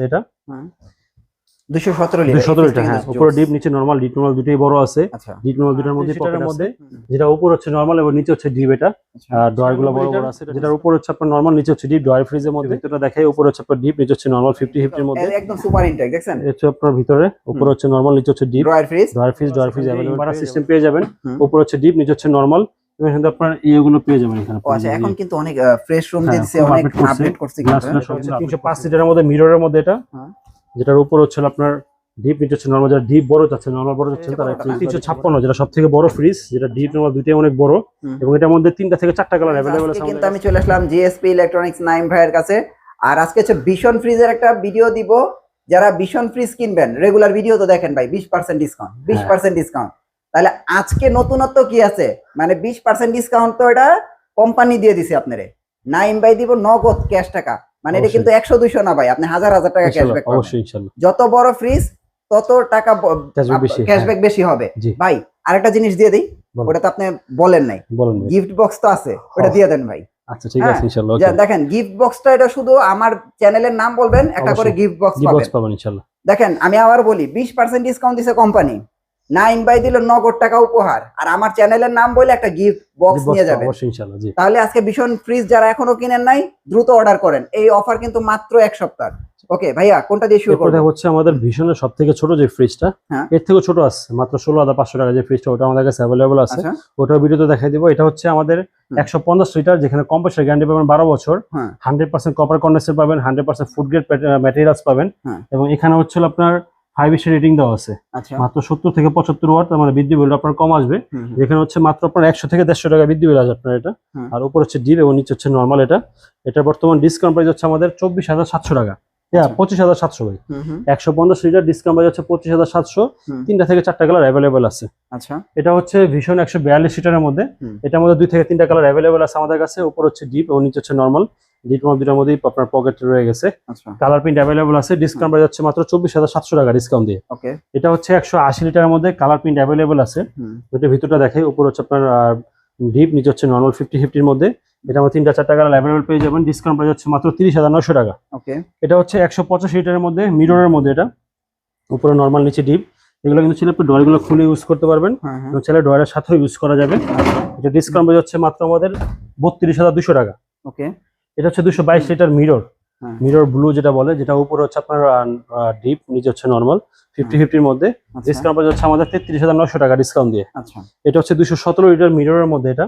এটা 217 litre 217 litre. হ্যাঁ, উপরে ডিপ নিচে নরমাল। ডিপ নরমাল দুটোই বড় আছে। ডিপ নরমাল দুটোর মধ্যে পকেটের মধ্যে যেটা উপর হচ্ছে নরমাল এবং নিচে হচ্ছে ডিপ। এটা ডয়ার গুলো বড় বড় আছে। যেটার উপর হচ্ছে আপনার নরমাল, নিচে হচ্ছে ডিপ। ডয়ার ফ্রিজের মধ্যে ভিতরটা দেখাই, উপর হচ্ছে আপনার ডিপ, নিচে হচ্ছে নরমাল। 50-50 এর মধ্যে একদম সুপার ইনটেক দেখছেন। এটা হচ্ছে আপনার ভিতরে, উপর হচ্ছে নরমাল, নিচে হচ্ছে ডিপ। ডয়ার ফ্রিজ अवेलेबल বারা সিস্টেম পেয়ে যাবেন। উপর হচ্ছে ডিপ, নিচে হচ্ছে নরমাল। এবং এখানে আপনার ইয়েগুলো পেয়ে যাবেন এখানে। আচ্ছা, এখন কিন্তু অনেক ফ্রেশ রুম দিয়ে দিয়েছে, অনেক আপডেট করছে কিন্তু। 305 লিটারের মধ্যে মিররের মধ্যে এটা, যেটার উপর হচ্ছে আপনার ডিপ, নিচে হচ্ছে নরমাল। যারা ডিপ বড় চাচ্ছে, নরমাল বড় চাচ্ছেন তারা 356, যেটা সবথেকে বড় ফ্রিজ, যেটা ডিপ নরমাল দুটোই অনেক বড়। এবং এটার মধ্যে 3টা থেকে 4টা কালার अवेलेबल আছে। কিন্তু আমি চলে আসলাম জিএসপি ইলেকট্রনিক্স নাইম ভাইয়ের কাছে। আর আজকে হচ্ছে ভিশন ফ্রিজের একটা ভিডিও দিব। যারা ভিশন ফ্রিজ কিনবেন, রেগুলার ভিডিও তো দেখেন ভাই, 20% ডিসকাউন্ট, 20% ডিসকাউন্ট। তাহলে আজকে নতুনত্ব কি আছে? মানে 20% ডিসকাউন্ট তো এটা কোম্পানি দিয়ে দিছে আপনারে, নাইম ভাই দিব নগদ ক্যাশ টাকা। মানে এটা কিন্তু 100-200 না ভাই, আপনি হাজার হাজার টাকা ক্যাশব্যাক পাবেন অবশ্যই ইনশাআল্লাহ। যত বড় ফ্রিজ তত টাকা ক্যাশব্যাক বেশি হবে ভাই। আরেকটা জিনিস দিয়ে দেই, ওটা তো আপনি বলেন নাই, গিফট বক্স তো আছে, ওটা দিয়ে দেন ভাই। আচ্ছা ঠিক আছে ইনশাআল্লাহ। দেখেন গিফট বক্সটা, এটা শুধু আমার চ্যানেলের নাম বলবেন, একটা করে গিফট বক্স পাবেন ইনশাআল্লাহ। দেখেন আমি আবার বলি, 20% ডিসকাউন্ট দিছে কোম্পানি, নাইম বাই দিল নগদ টাকা উপহার, আর আমার চ্যানেলের নাম বলে একটা গিফট বক্স নিয়ে যাবেন অবশ্যই ইনশাআল্লাহ। জি, তাহলে আজকে ভীষণ ফ্রিজ যারা এখনো কিনেন নাই, দ্রুত অর্ডার করেন। এই অফার কিন্তু মাত্র 1 সপ্তাহ। ওকে ভাইয়া, কোনটা দিয়ে শুরু করব? এটা হচ্ছে আমাদের ভীষণের সবথেকে ছোট যে ফ্রিজটা, এর থেকে ছোট আছে মাত্র 16,500 টাকা যে ফ্রিজটা, ওটা আমাদের কাছে अवेलेबल আছে। ওটাও ভিডিওতে দেখাই দিব। এটা হচ্ছে আমাদের 150 লিটার, যেখানে কম্প্রেসার গ্যারান্টি পাবেন 12 বছর, 100% কপার কন্ডেন্সার পাবেন, 100% ফুড গ্রেড ম্যাটেরিয়ালস পাবেন। এবং এখানে হচ্ছে আপনার 5 স্টার রেটিং দেওয়া আছে। মাত্র 70 থেকে 75 ওয়াট, মানে বিদ্যুৎ বিল আপনার কম আসবে। এখানে হচ্ছে মাত্র আপনার 100 থেকে 150 টাকা বিদ্যুৎ বিল আসবে আপনার এটা। আর উপর হচ্ছে ডিপ এবং নিচে হচ্ছে নরমাল। এটা বর্তমান ডিসকাউন্ট প্রাইস হচ্ছে আমাদের 24,700 টাকা। 25,700 ভাই। 150 লিটার ডিসকাউন্ট প্রাইস হচ্ছে 25,700। 3টা থেকে 4টা কালার अवेलेबल আছে। আচ্ছা, এটা হচ্ছে ভীষণ 142 লিটারের মধ্যে। এটার মধ্যে 2 থেকে 3টা কালার अवेलेबल আছে আমাদের কাছে। উপর হচ্ছে ডিপ এবং নিচে হচ্ছে নরমাল। ডিপ দুটোর মধ্যেই আপনার পকেট রয়ে গেছে। কালার প্রিন্ট अवेलेबल আছে। ডিসকাউন্ট প্রাইস হচ্ছে মাত্র 24,700 টাকা ডিসকাউন্ট দিয়ে। ওকে, এটা হচ্ছে 180 লিটারের মধ্যে, কালার প্রিন্ট अवेलेबल আছে। এটা ভিতরটা দেখাই, উপর হচ্ছে আপনার ডিপ, নিচে হচ্ছে নরমাল। 50-50 এর মধ্যে এটা আমরা 3টা-4টা কালার अवेलेबल পেয়ে যাবেন। ডিসকাউন্ট প্রাইস হচ্ছে মাত্র 30,900 টাকা। ওকে, এটা হচ্ছে 185 লিটারের মধ্যে, মিররের মধ্যে। এটা উপরে নরমাল, নিচে ডিপ। এগুলো কিন্তু ছিল আপনি ডয়ারগুলো খুলে ইউজ করতে পারবেন, ছেলে ডয়ারের সাথেও ইউজ করা যাবে। এটা ডিসকাউন্ট প্রাইস হচ্ছে মাত্র আমাদের 32,200 টাকা। ওকে, এটা হচ্ছে 222 লিটার মিরর ব্লু যেটা বলে, যেটা উপরে হচ্ছে আপনার ডিপ, নিচে হচ্ছে নরমাল। 50-50 এর মধ্যে। ডিসকাউন্ট প্রাইস হচ্ছে আমাদের 33,900 টাকা ডিসকাউন্ট দিয়ে। আচ্ছা, এটা হচ্ছে 217 লিটার মিররের মধ্যে। এটা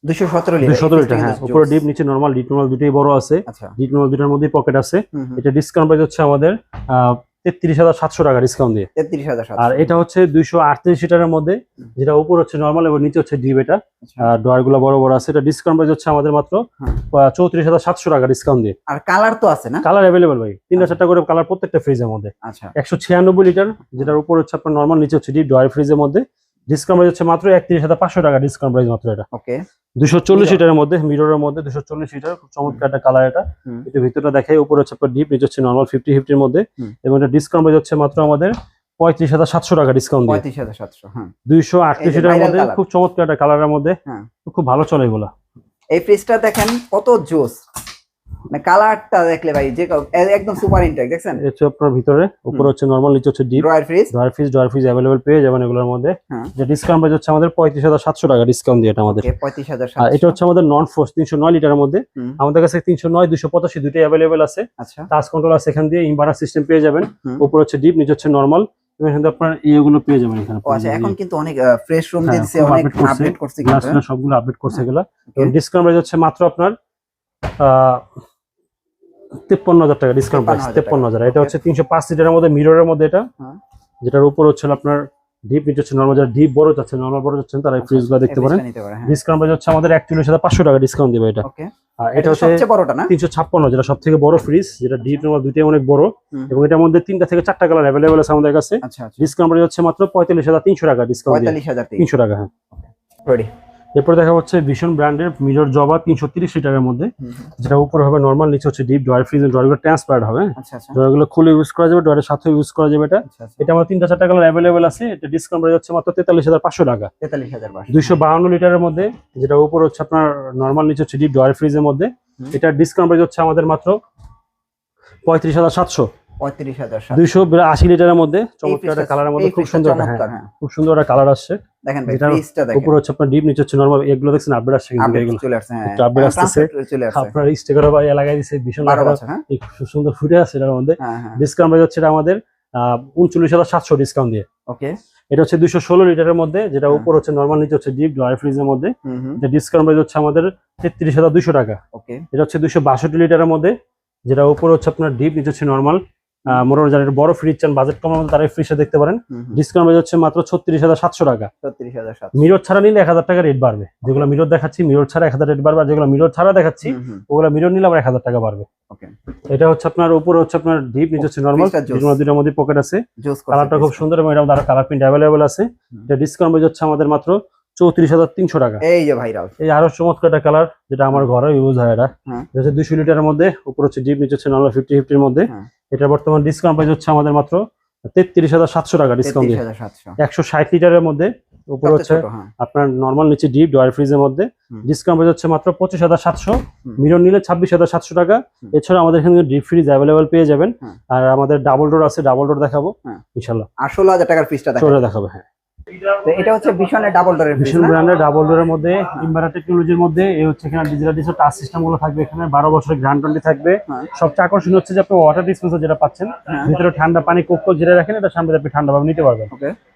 217 লিটার। হ্যাঁ, উপরে ডিপ, নিচে নরমাল। ডিপ নরমাল দুটোই বড় আছে। ডিপ নরমাল দুটোর মধ্যে পকেট আছে। এটা ডিসকাউন্ট প্রাইস হচ্ছে আমাদের 33,700 টাকা ডিসকাউন্ট দিয়ে। 33,700। আর এটা হচ্ছে 238 লিটারের মধ্যে, যেটা উপর হচ্ছে নরমাল এবং নিচে হচ্ছে ডিপ। এটা ডয়ার গুলো বড় বড় আছে। এটা ডিসকাউন্ট প্রাইস হচ্ছে আমাদের মাত্র 34,700 টাকা ডিসকাউন্ট দিয়ে। আর কালার তো আছে না? কালার अवेलेबल ভাই, 3টা-4টা করে কালার প্রত্যেকটা ফ্রিজের মধ্যে। আচ্ছা, 196 লিটার, যেটার উপর হচ্ছে আপনার নরমাল, নিচে হচ্ছে ডিপ, ডয়ার ফ্রিজের মধ্যে। ডিসকাউন্ট প্রাইস হচ্ছে মাত্র 31,500 টাকা ডিসকাউন্ট প্রাইস মাত্র। এটা ওকে, 240 লিটারের মধ্যে, মিররের মধ্যে। 240 লিটার, খুব চমৎকার একটা কালার। এটা ভিতরটা দেখাই, উপর হচ্ছে আপনার ডিপ, নিচে হচ্ছে নরমাল। 50-50 এর মধ্যে। এবং এটা ডিসকাউন্ট প্রাইস হচ্ছে মাত্র আমাদের 35,700 টাকা ডিসকাউন্ট দিয়ে। 35,700। হ্যাঁ, 238 লিটারের মধ্যে, খুব চমৎকার একটা কালারের মধ্যে। খুব ভালো চলে এগুলা। এই ফ্রিজটা দেখেন কত জোস, মানে কালারটা দেখলে ভাই যে একদম সুপার ইনটেক দেখছেন। এটা আপনার ভিতরে, উপর হচ্ছে নরমাল, নিচে হচ্ছে ডিপ। ডয়ার ফ্রিজ अवेलेबल পেয়ে যাবেন এগুলোর মধ্যে। যে ডিসকাউন্ট প্রাইস হচ্ছে আমাদের 35,700 টাকা ডিসকাউন্ট দিয়ে এটা আমাদের। 35,700। আর এটা হচ্ছে আমাদের নন ফোর্স 309 লিটারের মধ্যে। আমাদের কাছে 309, 285 দুটোই अवेलेबल আছে। আচ্ছা, টাচ কন্ট্রোল আছে, এখান দিয়ে ইনভার্টার সিস্টেম পেয়ে যাবেন। উপর হচ্ছে ডিপ, নিচে হচ্ছে নরমাল। এবং এখানে আপনার ইয়েগুলো পেয়ে যাবেন এখানে। আচ্ছা, এখন কিন্তু অনেক ফ্রেশ রুম দিয়ে দিয়েছে, অনেক আপডেট করছে কিন্তু সবগুলো আপডেট করছে এগুলা। ডিসকাউন্ট প্রাইস হচ্ছে মাত্র আপনার 53,000 টাকা ডিসকাউন্ট প্রাইস। 53,000। এটা হচ্ছে 305 লিটারের মধ্যে, মিররের মধ্যে। এটা যেটার উপর হচ্ছে আপনার ডিপ, নিচে হচ্ছে নরমাল। যারা ডিপ বড় চাচ্ছেন, নরমাল বড় চাচ্ছেন, তারা এই ফ্রিজগুলো দেখতে পারেন। ডিসকাউন্ট প্রাইস হচ্ছে আমাদের 41,500 টাকা ডিসকাউন্ট দিবে এটা। আর এটা হচ্ছে সবচেয়ে বড়টা না, 356, যেটা সবথেকে বড় ফ্রিজ, যেটা ডিপ নরমাল দুটোই অনেক বড়। এবং এটার মধ্যে 3টা থেকে 4টা কালার अवेलेबल আছে আমাদের কাছে। ডিসকাউন্ট প্রাইস হচ্ছে মাত্র 45,300 টাকা ডিসকাউন্ট দিয়ে। 45,300 টাকা। হ্যাঁ, রেডি। এরপর দেখা হচ্ছে ভীষণ ব্র্যান্ডের মিরর জবা 330 লিটারের মধ্যে, যেটা উপর হবে নরমাল, নিচে হচ্ছে ডিপ। ডয়ার ফ্রিজ, ডয়ারগুলো ট্রান্সপারেন্ট হবে। ডয়ারগুলো খুলে ইউজ করা যাবে, ডয়ারের সাথে ইউজ করা যাবে। এটা আমার 3টা-4টা কালার अवेलेबल আছে। এটা ডিসকাউন্ট প্রাইস হচ্ছে মাত্র 43,500 টাকা। 43,500। 252 লিটারের মধ্যে, যেটা উপর হচ্ছে আপনার নরমাল, নিচে হচ্ছে ডিপ, ডয়ার ফ্রিজের মধ্যে। এটা ডিসকাউন্ট প্রাইস হচ্ছে আমাদের মাত্র 35,700। 35,700 280 লিটারের মধ্যে চমৎকার একটা কালারের মধ্যে খুব সুন্দর খুব সুন্দর একটা কালার আসছে। দেখেন ভাই ফ্রিজটা দেখেন, উপরে হচ্ছে আপনার ডিপ, নিচে হচ্ছে নরমাল। এগুলো দেখছেন আপডেট আসছে, কিন্তু এগুলো চলে আসছে। হ্যাঁ আপডেট আসছে। আপনার স্টিকার ভাই লাগাই দিয়েছে ভীষণ খুব সুন্দর ফুটে আছে এটার মধ্যে। ডিসকাউন্ট প্রাইস হচ্ছে আমাদের 39,700 ডিসকাউন্ট দিয়ে। ওকে, এটা হচ্ছে 216 লিটারের মধ্যে, যেটা উপর হচ্ছে নরমাল, নিচে হচ্ছে ডিপ ড্রাই ফ্রিজের মধ্যে। এটা ডিসকাউন্ট প্রাইস হচ্ছে আমাদের 33,200 টাকা। ওকে, এটা হচ্ছে 262 লিটারের মধ্যে, যেটা উপর হচ্ছে আপনার ডিপ, নিচে হচ্ছে নরমাল। মোটামুটি যারা বড় ফ্রিজ চান, বাজেট কম মধ্যে, তারা এই ফ্রিজটা দেখতে পারেন। ডিসকাউন্ট প্রাইস হচ্ছে মাত্র 36,700 টাকা। 36,700। মিরর ছাড়া নিলে 1000 টাকা রেট বাড়বে। যেগুলো মিরর দেখাচ্ছি মিরর ছাড়া 1000 রেট বাড়বে, আর যেগুলো মিরর ছাড়া দেখাচ্ছি ওগুলো মিরর নিলে আবার 1000 টাকা বাড়বে। ওকে, এটা হচ্ছে আপনার উপরে হচ্ছে আপনার ডিপ, নিচে হচ্ছে নরমাল। দুটোর মধ্যে পকেট আছে, কালারটা খুব সুন্দর এবং এটার দ্বারা কালার প্রিন্ট অ্যাভেলেবল আছে। এটা ডিসকাউন্ট প্রাইস হচ্ছে আমাদের মাত্র 34,300 টাকা। এই যে ভাইরাল, এই আরো চমৎকার একটা কালার, যেটা আমার ঘরে ইউজ হয়। এটা হচ্ছে 200 লিটারের মধ্যে, উপর হচ্ছে ডিপ, নিচে হচ্ছে নরমাল 50-50 এর মধ্যে। এটা বর্তমান ডিসকাউন্ট প্রাইস হচ্ছে আমাদের মাত্র 33,700 টাকা ডিসকাউন্ট দিয়ে। 160 লিটারের মধ্যে, উপর হচ্ছে আপনার নরমাল, নিচে ডিপ ড্রাই ফ্রিজের মধ্যে। ডিসকাউন্ট প্রাইস হচ্ছে মাত্র 25,700। মিরর নিলে 26,700 টাকা। এছাড়া আমাদের এখানে ডিপ ফ্রিজ অ্যাভেলেবল পেয়ে যাবেন। আর আমাদের ডাবল ডোর আছে, ডাবল ডোর দেখাবো ইনশাআল্লাহ। 16,000 টাকার ফ্রিজটা দেখাবো। হ্যাঁ, তো এটা হচ্ছে ভিশনের ডাবল ডোরের ফ্রিজ, ভিশন ব্র্যান্ডের ডাবল ডোরের মধ্যে, ইনভার্টার টেকনোলজির মধ্যে। এই হচ্ছে এখানে ডিজিটাল ডিসপ্লে টাচ সিস্টেম গুলো থাকবে, এখানে 12 বছরের গ্যারান্টি থাকবে। সবচেয়ে আকর্ষণীয় হচ্ছে যে আপনি ওয়াটার ডিসপেন্সার যেটা পাচ্ছেন, ভিতরে ঠান্ডা পানি কোক যেটা রাখেন, এটা সামনে আপনি ঠান্ডা ভাবে নিতে পারবেন।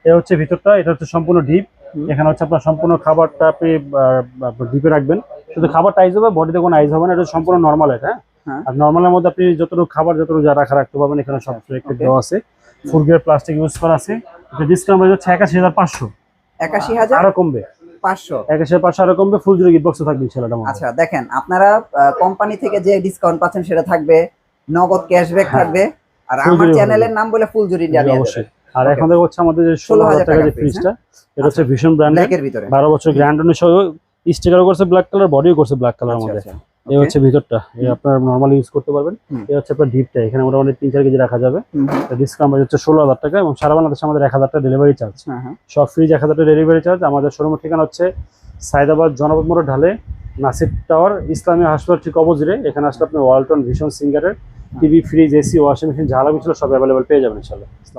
এটা হচ্ছে ভিতরটা, এটা হচ্ছে সম্পূর্ণ ডিপ। এখানে হচ্ছে আপনার সম্পূর্ণ খাবারটা আপনি ডিপে রাখবেন, শুধু খাবারটা আইজ হবে, বডিতে কোনো আইজ হবে না। এটা সম্পূর্ণ নরমাল। এটা আর নরমালের মধ্যে আপনি যতটুকু খাবার, যতটুকু যা রাখতে পারবেন, এখানে সব সিলেক্টেড দেওয়া আছে। ফুল গ্রেড প্লাস্টিক ইউজ করা আছে। এটা ডিসকাউন্ট হচ্ছে 81,500। 81,000 আরো কমবে, 500। 81,500 আরো কমবে। ফুল জুড়ে গিফট বক্স থাকবে ইনশাআল্লাহ। আচ্ছা দেখেন, আপনারা কোম্পানি থেকে যে ডিসকাউন্ট পাচ্ছেন সেটা থাকবে, নগদ ক্যাশব্যাক থাকবে, আর আমার চ্যানেলের নাম বলে ফুল জুড়ি ইন্ডিয়া নিয়ে যাবেন। আর এখন হচ্ছে আমাদের যে 16,000 টাকার যে ফ্রিজটা, এটা হচ্ছে ভিশন ব্র্যান্ডের ভিতরে 12 বছর গ্যারান্টি সহ, স্টিকারও করছে ব্ল্যাক কালার, বডিও করছে ব্ল্যাক কালার মধ্যে। এই হচ্ছে ভিতরটা, এই আপনার নরমালি ইউজ করতে পারবেন। এই হচ্ছে আপনার ডিপটা, এখানে মোটামুটি 3-4 কেজি রাখা যাবে। ডিসকাউন্ট হচ্ছে 16,000 টাকা, এবং সারা বাংলাদেশে আমাদের 1000 টাকা ডেলিভারি চার্জ। সব ফ্রিজ 1000 টাকা ডেলিভারি চার্জ। আমাদের শোরুমের ঠিকানা হচ্ছে সায়দাবাদ জনপদ মোড় ঢালে নাসির টাওয়ার, ইসলামী হাসপাতাল ঠিক অপোজিটে। এখানে আসলে আপনি ওয়ালটন ভিশন সিঙ্গারের TV, fridge, AC, washing machine, ঝালা বিছানা সব অ্যাভেলেবল পেয়ে যাবেন ইনশাআল্লাহ।